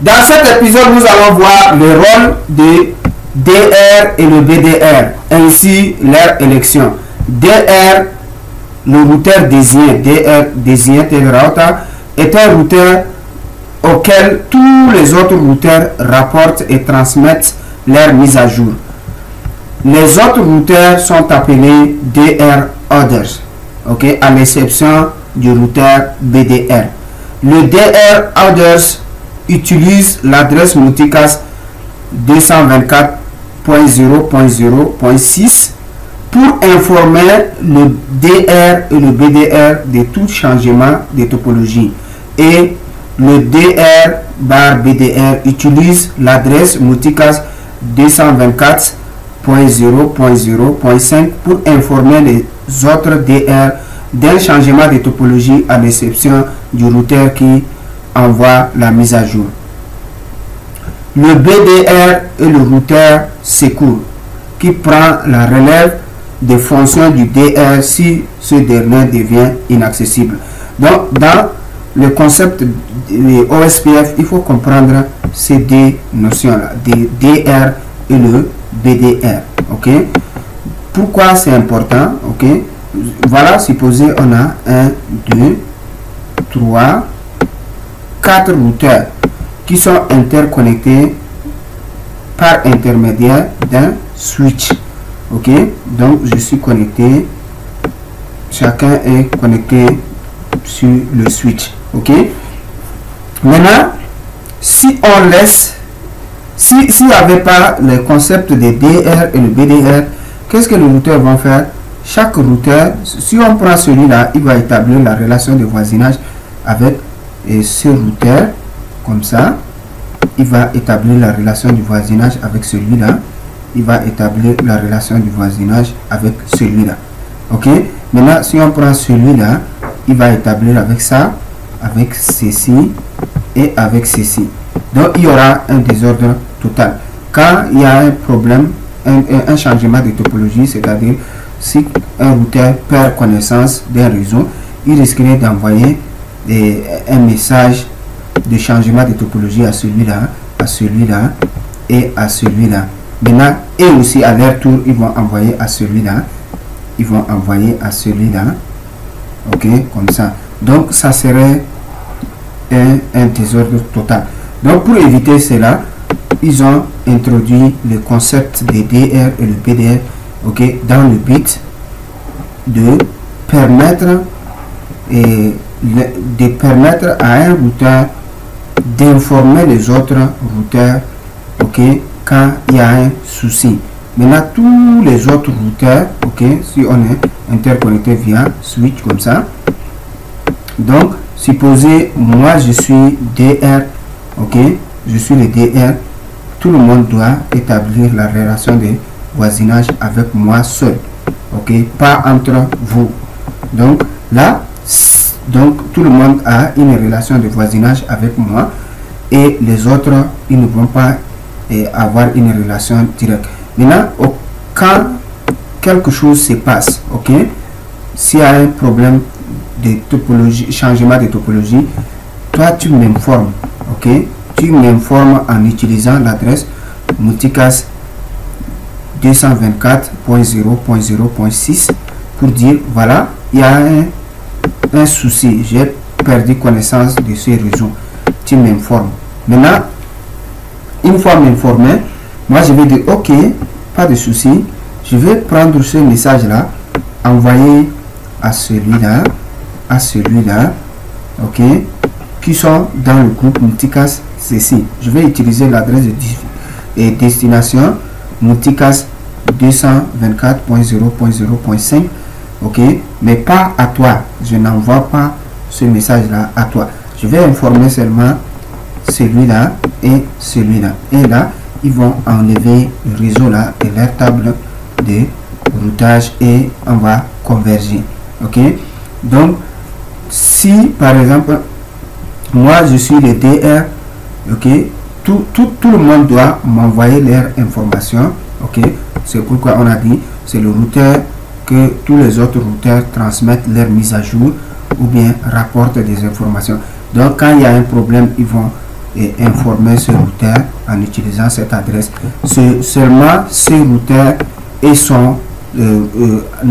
Dans cet épisode, nous allons voir le rôle de DR et le BDR, ainsi leur élection. DR, le routeur désigné, DR Designated Router, est un routeur auquel tous les autres routeurs rapportent et transmettent leur mise à jour. Les autres routeurs sont appelés DR Others, ok, à l'exception du routeur BDR. Le DR Others utilise l'adresse multicast 224.0.0.6 pour informer le DR et le BDR de tout changement de topologie. Et le DR/BDR utilise l'adresse multicast 224.0.0.5 pour informer les autres DR d'un changement de topologie à l'exception du routeur qui envoie la mise à jour. Le BDR est le routeur secours qui prend la relève des fonctions du DR si ce dernier devient inaccessible. Donc, dans le concept de OSPF, il faut comprendre ces deux notions-là, de DR et le BDR. Ok? Pourquoi c'est important? Ok? Voilà, supposez on a 1, 2, 3, 4 routeurs qui sont interconnectés par intermédiaire d'un switch. Ok, donc je suis connecté, chacun est connecté sur le switch. Ok, maintenant si on laisse, s'il n'y avait pas le concept de DR et le BDR, qu'est-ce que les routeurs vont faire? Chaque routeur, si on prend celui-là, il va établir la relation de voisinage avec ce routeur, comme ça. Il va établir la relation du voisinage avec celui-là. Il va établir la relation du voisinage avec celui-là. Ok. Maintenant, si on prend celui-là, il va établir avec ça, avec ceci et avec ceci. Donc, il y aura un désordre total. Quand il y a un problème, un changement de topologie, c'est-à-dire si un routeur perd connaissance d'un réseau, il risquerait d'envoyer un message de changement de topologie à celui-là, à celui-là et à celui-là. Maintenant, et aussi à leur tour, ils vont envoyer à celui-là, ils vont envoyer à celui-là, ok, comme ça. Donc, ça serait un désordre total. Donc, pour éviter cela, ils ont introduit le concept de DR et le BDR, ok, dans le but de permettre à un routeur d'informer les autres routeurs, ok, quand il y a un souci. Maintenant, tous les autres routeurs, ok, si on est interconnecté via switch comme ça, donc supposez moi je suis DR, ok, je suis le DR, tout le monde doit établir la relation de voisinage avec moi seul, ok, pas entre vous. Donc là, donc tout le monde a une relation de voisinage avec moi et les autres, ils ne vont pas avoir une relation directe. Maintenant, quand quelque chose se passe, ok, s'il y a un problème de topologie, changement de topologie, toi tu m'informes, ok, tu m'informes en utilisant l'adresse multicast 224.0.0.6 pour dire voilà, il y a un souci, j'ai perdu connaissance de ce réseau, tu m'informes. Maintenant, une fois m'informé, moi je vais dire ok, pas de souci, je vais prendre ce message là, envoyer à celui-là, ok, qui sont dans le groupe multicast ceci. Je vais utiliser l'adresse de destination multicast 224.0.0.5, ok, mais pas à toi. Je n'envoie pas ce message là à toi. Je vais informer seulement celui-là et celui-là. Et là, ils vont enlever le réseau là et leur table de routage et on va converger. Ok, donc si par exemple moi je suis le DR, ok, tout le monde doit m'envoyer leurs informations. Ok, c'est pourquoi on a dit c'est le routeur que tous les autres routeurs transmettent leur mise à jour ou bien rapportent des informations. Donc quand il y a un problème, ils vont informer ce routeur en utilisant cette adresse. Seulement ce routeur et son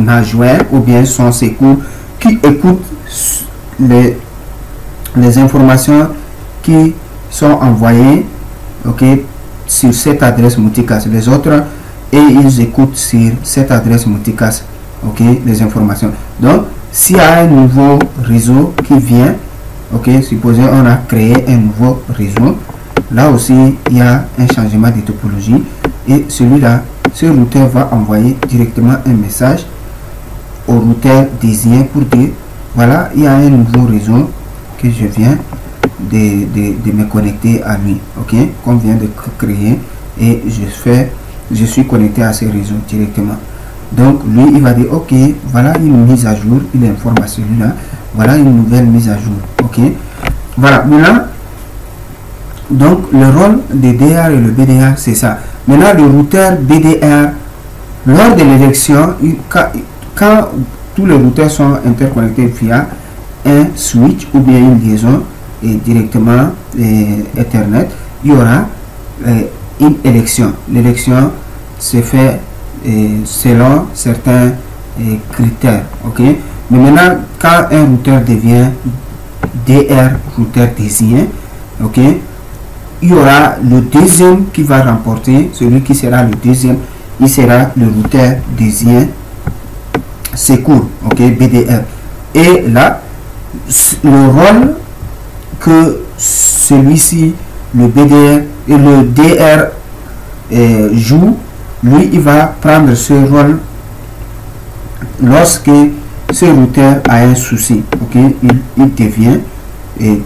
adjoint ou bien son secours qui écoutent les informations qui sont envoyées, ok, sur cette adresse multicast. Les autres, et ils écoutent sur cette adresse multicast, ok, les informations. Donc s'il y a un nouveau réseau qui vient, ok, supposons on a créé un nouveau réseau, là aussi il y a un changement de topologie, et celui-là, ce routeur va envoyer directement un message au routeur désigné pour dire voilà, il y a un nouveau réseau que je viens de me connecter à lui, ok, qu'on vient de créer, et je suis connecté à ce réseau directement. Donc lui il va dire ok, voilà une mise à jour, il informe à celui-là, voilà une nouvelle mise à jour, ok. Voilà, maintenant donc le rôle des DR et le BDR c'est ça. Maintenant le routeur BDR, lors de l'élection, quand tous les routeurs sont interconnectés via un switch ou bien une liaison et directement Ethernet, il y aura une élection. L'élection se fait selon certains critères, ok. Mais maintenant quand un routeur devient DR, routeur désigné, ok, il y aura le deuxième qui va remporter. Celui qui sera le deuxième, il sera le routeur désigné secours, ok, BDR. Et là le rôle que celui-ci, le BDR et le DR joue, lui il va prendre ce rôle lorsque ce routeur a un souci, ok, il devient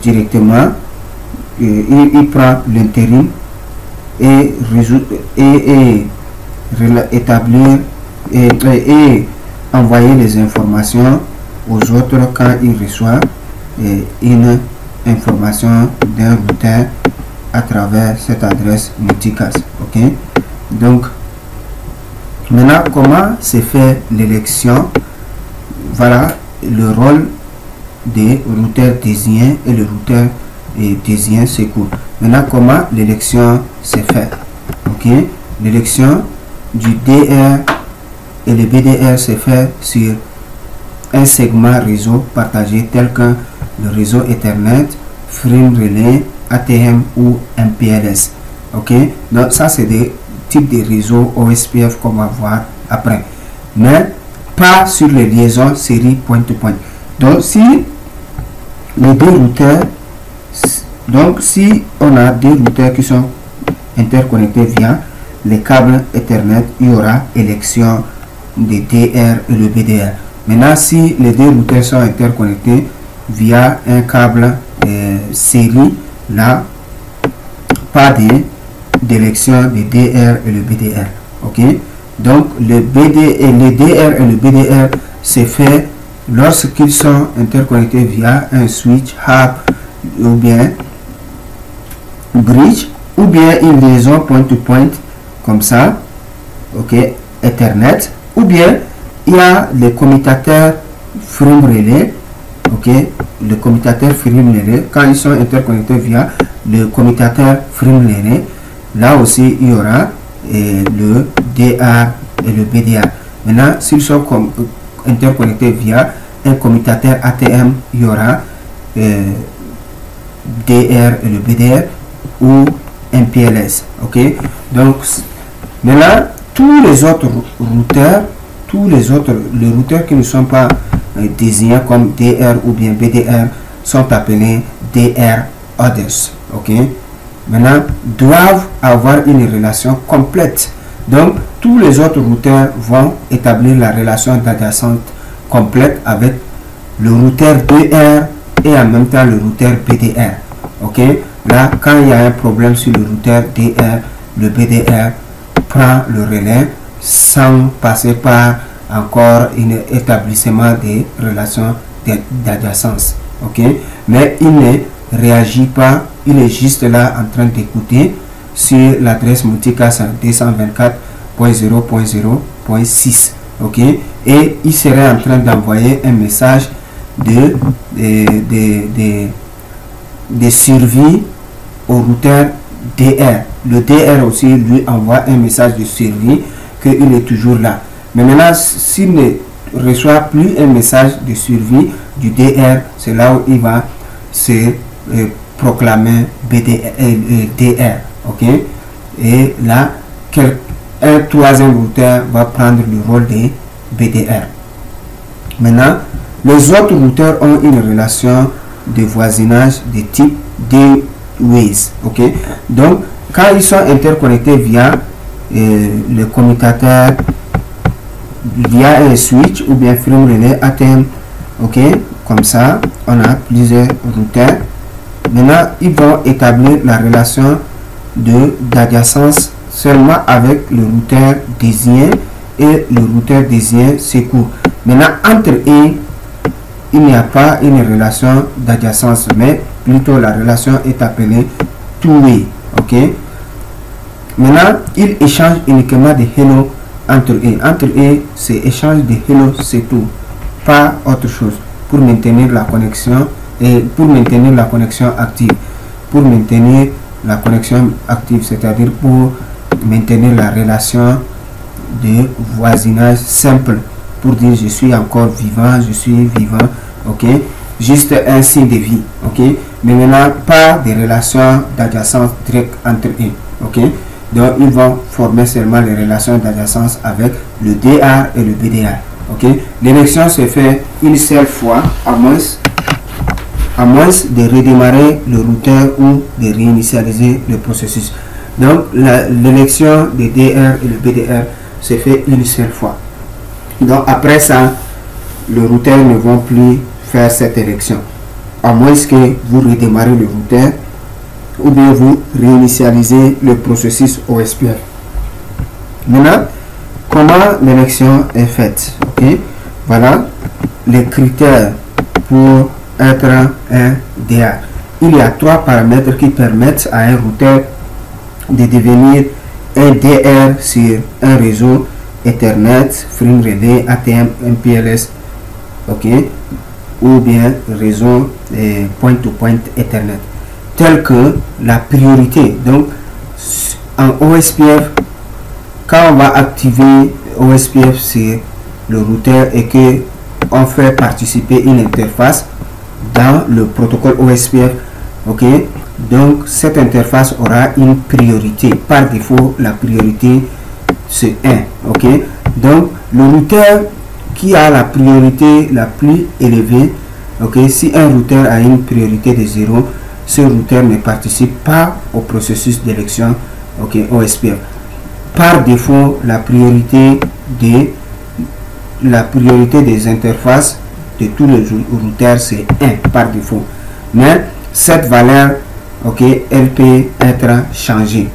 directement, il prend l'intérim et établir et envoyer les informations aux autres quand il reçoit une information d'un routeur à travers cette adresse multicast, ok. Donc maintenant comment se fait l'élection? Voilà le rôle des routeurs désignés et le routeur désigné secours. Maintenant comment l'élection se fait, ok. L'élection du DR et le BDR se fait sur un segment réseau partagé tel que le réseau Ethernet, Frame Relay, ATM ou MPLS, ok. Donc ça c'est des types de réseaux OSPF qu'on va voir après, mais pas sur les liaisons série point-to-point. Donc si les deux routeurs, donc si on a deux routeurs qui sont interconnectés via les câbles Ethernet, il y aura élection de DR et le BDR. Maintenant si les deux routeurs sont interconnectés via un câble série, là pas d'élection de DR et le BDR, ok. Donc le DR et le BDR se fait lorsqu'ils sont interconnectés via un switch, hub ou bien bridge ou bien une liaison point-to-point comme ça, ok, Ethernet, ou bien il y a les commutateurs Frame Relay, ok. Le commutateur Frame Relay, quand ils sont interconnectés via le commutateur Frame Relay, là aussi il y aura le DR et le BDR. Maintenant s'ils sont interconnectés via un commutateur ATM, il y aura DR et le BDR ou MPLS, ok. Donc maintenant tous les autres routeurs, les routeurs qui ne sont pas désignés comme DR ou bien BDR sont appelés DR Others, ok. Maintenant doivent avoir une relation complète. Donc tous les autres routeurs vont établir la relation d'adjacente complète avec le routeur DR et en même temps le routeur BDR, ok. Là quand il y a un problème sur le routeur DR, le BDR prend le relais sans passer par encore un établissement des relations d'adjacence, ok. Mais il ne réagit pas, il est juste là en train d'écouter sur l'adresse multicast 224.0.0.6, ok. Et il serait en train d'envoyer un message de survie au routeur DR. Le DR aussi lui envoie un message de survie qu'il est toujours là. Mais maintenant, s'il ne reçoit plus un message de survie du DR, c'est là où il va se proclamer DR. Ok? Et là, un troisième routeur va prendre le rôle de BDR. Maintenant, les autres routeurs ont une relation de voisinage de type D-Ways. Ok? Donc, quand ils sont interconnectés via le commutateur, via un switch ou bien frame relais ATM, ok, comme ça, on a plusieurs routeurs. Maintenant, ils vont établir la relation d'adjacence seulement avec le routeur désigné et le routeur désigné secours. Maintenant, entre eux, il n'y a pas une relation d'adjacence, mais plutôt la relation est appelée two-way. Ok. Maintenant, ils échangent uniquement des hello entre eux. Entre eux, c'est échange de hello, c'est tout, pas autre chose, pour maintenir la connexion et pour maintenir la connexion active. Pour maintenir la connexion active, c'est-à-dire pour maintenir la relation de voisinage simple, pour dire je suis encore vivant, je suis vivant, ok, juste un signe de vie, ok, mais maintenant pas de relations d'adjacence directe entre eux, ok. Donc ils vont former seulement les relations d'adjacence avec le DR et le BDR, ok. L'élection se fait une seule fois, à moins de redémarrer le routeur ou de réinitialiser le processus. Donc l'élection des DR et le BDR se fait une seule fois. Donc après ça, le routeur ne vont plus faire cette élection, à moins que vous redémarrez le routeur ou bien vous réinitialisez le processus OSPF. Maintenant, comment l'élection est faite? Ok, voilà les critères pour être un DR. Il y a 3 paramètres qui permettent à un routeur de devenir un DR sur un réseau Ethernet, frame relais, ATM, MPLS, ok, ou bien réseau point-to-point Ethernet, tel que la priorité. Donc, en OSPF, quand on va activer OSPF sur le routeur et que on fait participer une interface dans le protocole OSPF, ok, donc cette interface aura une priorité. Par défaut, la priorité c'est 1, ok. Donc le routeur qui a la priorité la plus élevée, ok, si un routeur a une priorité de 0, ce routeur ne participe pas au processus d'élection, ok, OSPF. Par défaut, la priorité des interfaces de tous les routeurs c'est 1 par défaut, mais cette valeur, ok, elle peut être changée,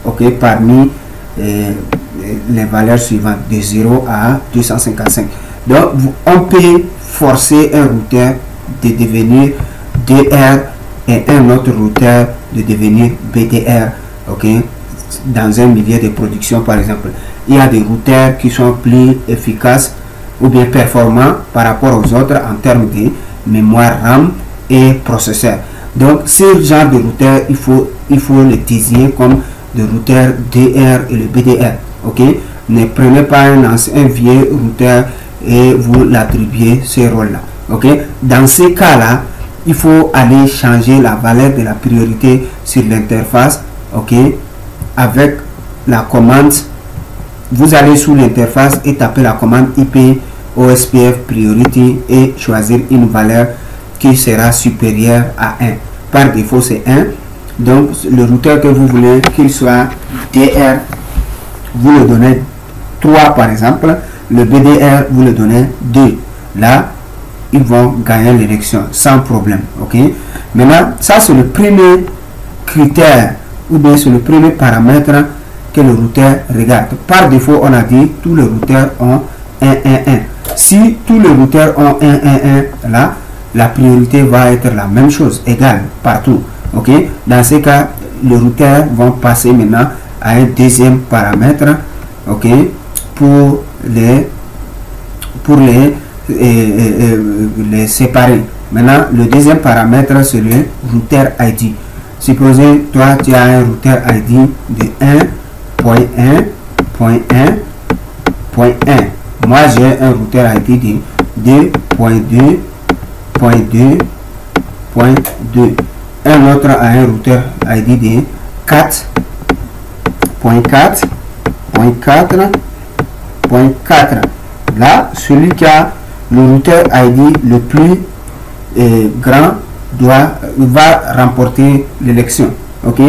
ok, parmi les valeurs suivantes de 0 à 255. Donc on peut forcer un routeur de devenir DR et un autre routeur de devenir BDR, ok, dans un milieu de production par exemple. Il y a des routeurs qui sont plus efficaces ou bien performants par rapport aux autres en termes de mémoire RAM et processeur. Donc ce genre de routeur, il faut le désigner comme le routeur DR et le BDR, ok. Ne prenez pas un vieux routeur et vous l'attribuez ce rôle là, ok. Dans ces cas là, il faut aller changer la valeur de la priorité sur l'interface, ok, avec la commande. Vous allez sous l'interface et taper la commande IP OSPF priority et choisir une valeur qui sera supérieure à 1. Par défaut c'est 1. Donc le routeur que vous voulez qu'il soit DR, vous le donnez 3 par exemple. Le BDR, vous le donnez 2. Là, ils vont gagner l'élection sans problème, ok. Maintenant, ça c'est le premier critère ou bien c'est le premier paramètre que le routeur regarde. Par défaut, on a dit tous les routeurs ont 1, 1, 1. Si tous les routeurs ont 1, 1, 1, là, la priorité va être la même chose, égale partout, ok. Dans ces cas, les routeurs vont passer maintenant à un deuxième paramètre, ok, pour les séparer. Maintenant, le deuxième paramètre c'est le routeur ID. Supposez, toi, tu as un routeur ID de 1.1.1.1. Moi, j'ai un routeur ID de 2.2.2.2. Un autre a un routeur ID de 4.4.4.4. Là, celui qui a le routeur ID le plus grand va remporter l'élection. Ok,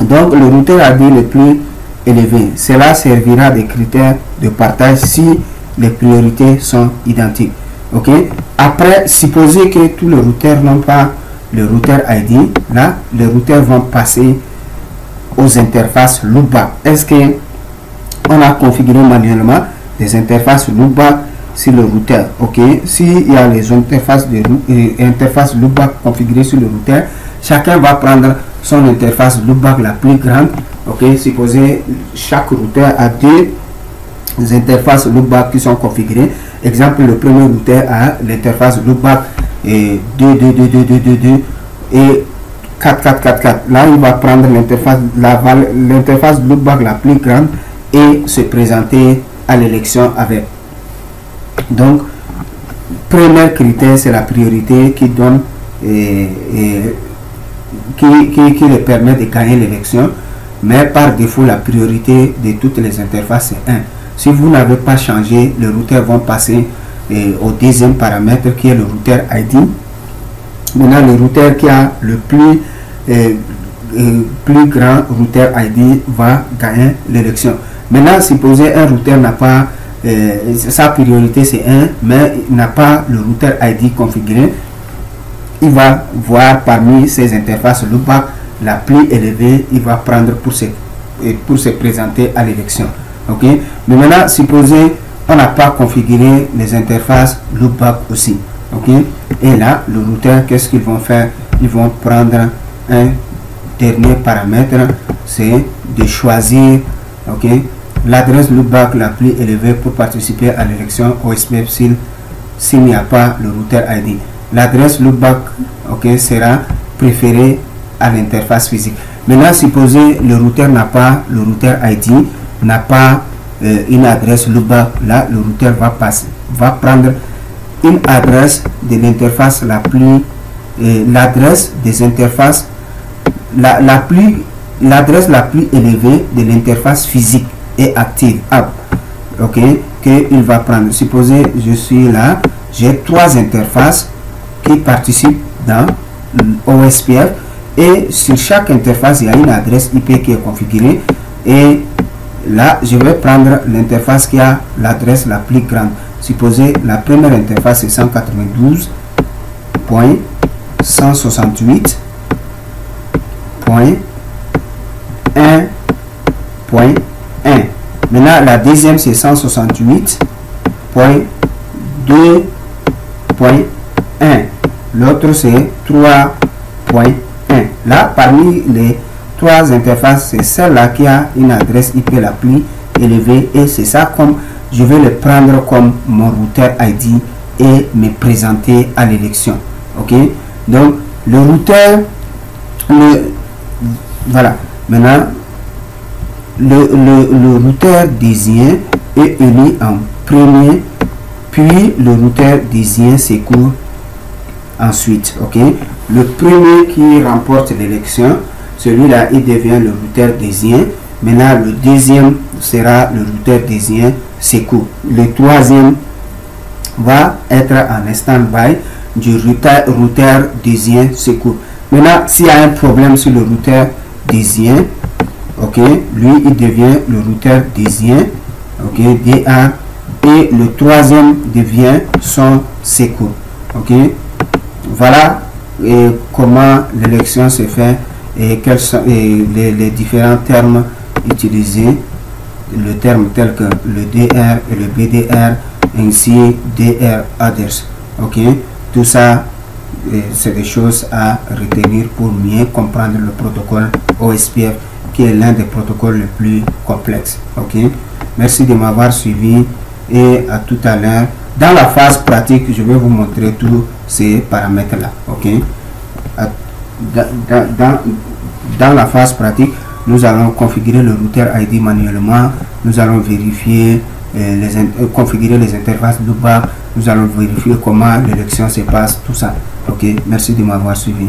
donc le routeur ID le plus élevé, cela servira de critère de partage si les priorités sont identiques. Ok, après, supposez que tous les routeurs n'ont pas le routeur ID, là les routeurs vont passer aux interfaces loopback. Est-ce que on a configuré manuellement des interfaces loopback sur le routeur? Ok, s'il y a les interfaces loopback configurées sur le routeur, chacun va prendre son interface loopback la plus grande. Ok, supposez chaque routeur a deux interfaces loopback qui sont configurées. Exemple, le premier routeur a l'interface loopback 2 et 4. Là, il va prendre l'interface loopback la plus grande et se présenter à l'élection avec. Donc, premier critère, c'est la priorité qui donne qui le permet de gagner l'élection. Mais par défaut, la priorité de toutes les interfaces c'est 1. Si vous n'avez pas changé, les routeurs vont passer au deuxième paramètre qui est le routeur ID. Maintenant, le routeur qui a le plus grand routeur ID va gagner l'élection. Maintenant, supposez un routeur n'a pas sa priorité c'est 1, mais il n'a pas le routeur ID configuré. Il va voir parmi ces interfaces loopback la plus élevée, il va prendre pour se présenter à l'élection. Ok, mais maintenant supposez on n'a pas configuré les interfaces loopback aussi. Ok, et là le routeur, qu'est-ce qu'ils vont faire? Ils vont prendre un dernier paramètre, c'est de choisir ok l'adresse loopback la plus élevée pour participer à l'élection OSPF s'il n'y a pas le routeur ID. L'adresse loopback ok sera préférée à l'interface physique. Maintenant, supposez le routeur n'a pas le routeur ID, n'a pas une adresse loopback. Là, le routeur va prendre une adresse de l'interface la plus l'adresse des interfaces l'adresse la plus élevée de l'interface physique et active ok, qu'il va prendre. Supposez je suis là, j'ai 3 interfaces qui participent dans OSPF et sur chaque interface il y a une adresse IP qui est configurée, et là je vais prendre l'interface qui a l'adresse la plus grande. Supposez la première interface est 192.168.1. Maintenant la deuxième c'est 168.2.1. l'autre c'est 3.1. Là, parmi les 3 interfaces, c'est celle-là qui a une adresse IP la plus élevée, et c'est ça comme je vais le prendre comme mon routeur ID et me présenter à l'élection. Ok, donc le routeur, voilà. Maintenant, le routeur désigné est élu en premier, puis le routeur désigné s'écoule ensuite. Ok, le premier qui remporte l'élection, celui-là il devient le routeur désigné. Maintenant le deuxième sera le routeur désigné secours. Le troisième va être en stand-by du routeur désigné secours. Maintenant s'il y a un problème sur le routeur désigné, ok, lui il devient le routeur désigné, ok, DA, et le troisième devient son secours. Ok, voilà comment l'élection se fait et quels sont les différents termes utilisés, le terme tel que le DR et le BDR, ainsi DR others. Ok, tout ça c'est des choses à retenir pour mieux comprendre le protocole OSPF, qui est l'un des protocoles les plus complexes. Ok, merci de m'avoir suivi et à tout à l'heure. Dans la phase pratique, je vais vous montrer tous ces paramètres là. Ok, dans la phase pratique, nous allons configurer le routeur ID manuellement, nous allons vérifier configurer les interfaces de bas, nous allons vérifier comment l'élection se passe, tout ça. Ok, merci de m'avoir suivi.